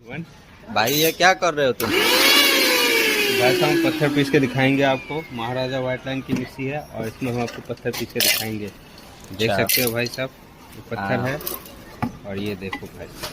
One. भाई ये क्या कर रहे हो तुम? भाई साहब हम पत्थर पीस के दिखाएंगे आपको। महाराजा व्हाइट लाइन की मिक्सी है और इसमें हम आपको पत्थर पीस के दिखाएंगे। देख अच्छा। सकते हो भाई साहब, ये पत्थर हाँ। है और ये देखो भाई साहब।